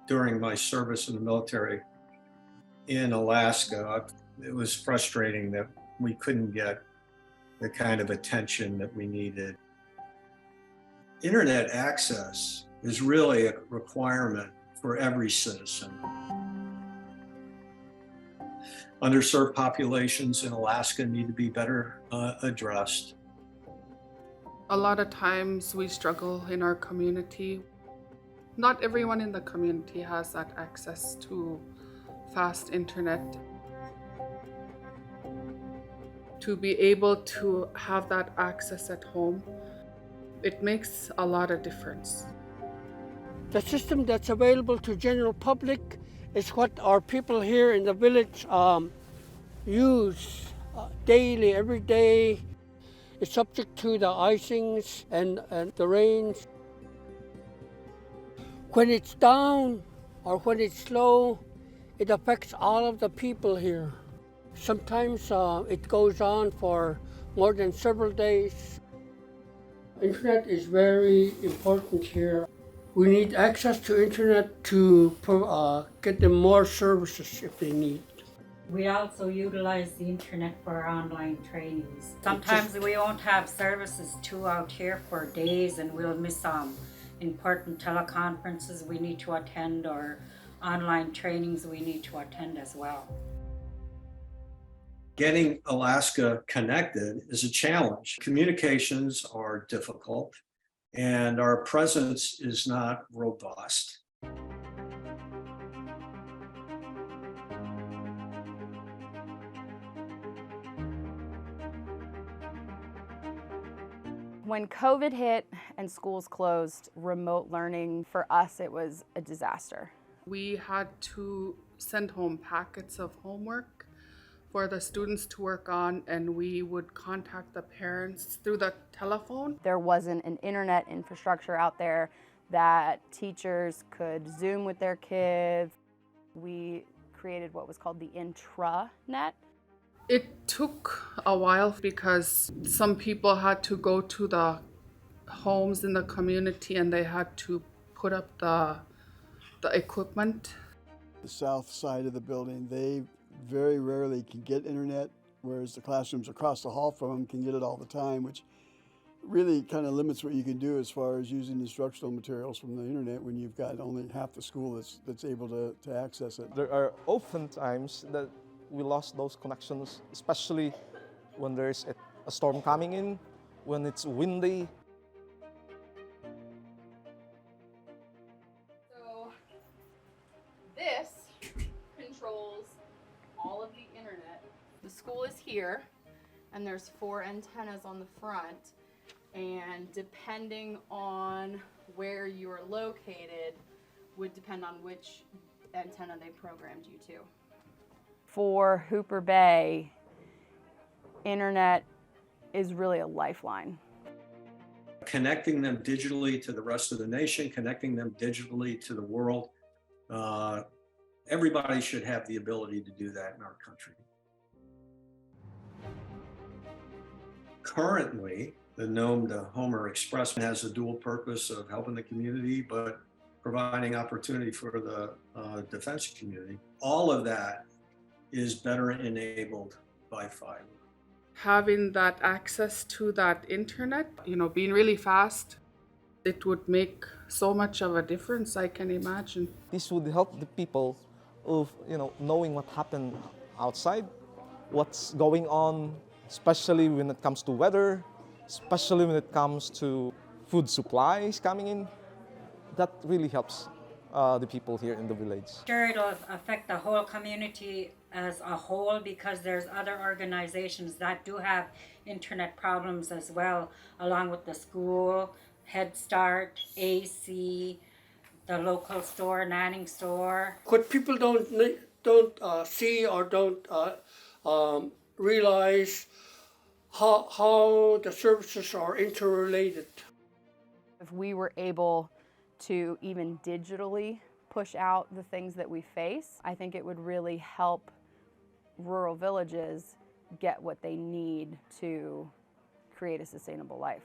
During my service in the military in Alaska, it was frustrating that we couldn't get the kind of attention that we needed. Internet access is really a requirement for every citizen. Underserved populations in Alaska need to be better addressed. A lot of times we struggle in our community. Not everyone in the community has that access to fast internet. To be able to have that access at home, it makes a lot of difference. The system that's available to general public is what our people here in the village use daily, every day. It's subject to the icings and the rains. When it's down or when it's slow, it affects all of the people here. Sometimes it goes on for more than several days. Internet is very important here. We need access to internet to get them more services if they need. We also utilize the internet for our online trainings. Sometimes we won't have services too out here for days, and we'll miss important teleconferences we need to attend or online trainings we need to attend as well. Getting Alaska connected is a challenge. Communications are difficult, and our presence is not robust. When COVID hit and schools closed, remote learning, for us, it was a disaster. We had to send home packets of homework for the students to work on, and we would contact the parents through the telephone. There wasn't an internet infrastructure out there that teachers could Zoom with their kids. We created what was called the intranet. It took a while because some people had to go to the homes in the community and they had to put up the equipment. The south side of the building, they very rarely can get internet, whereas the classrooms across the hall from them can get it all the time, which really kind of limits what you can do as far as using instructional materials from the internet when you've got only half the school that's able to access it. There are often times that we lost those connections, especially when there's a storm coming in, when it's windy. So this controls all of the internet. The school is here, and there's 4 antennas on the front, and depending on where you're located would depend on which antenna they programmed you to. For Hooper Bay, internet is really a lifeline. Connecting them digitally to the rest of the nation, connecting them digitally to the world, everybody should have the ability to do that in our country. Currently, the Nome to Homer Express has a dual purpose of helping the community, but providing opportunity for the defense community. All of that is better enabled by fiber. Having that access to that internet, being really fast, it would make so much of a difference, I can imagine. This would help the people of knowing what happened outside, what's going on, especially when it comes to weather, especially when it comes to food supplies coming in. That really helps the people here in the village. Sure, it'll affect the whole community as a whole because there's other organizations that do have internet problems as well, along with the school, Head Start, AC, the local store, Nanning store. What people don't see or don't realize how the services are interrelated. If we were able to even digitally push out the things that we face, I think it would really help rural villages get what they need to create a sustainable life.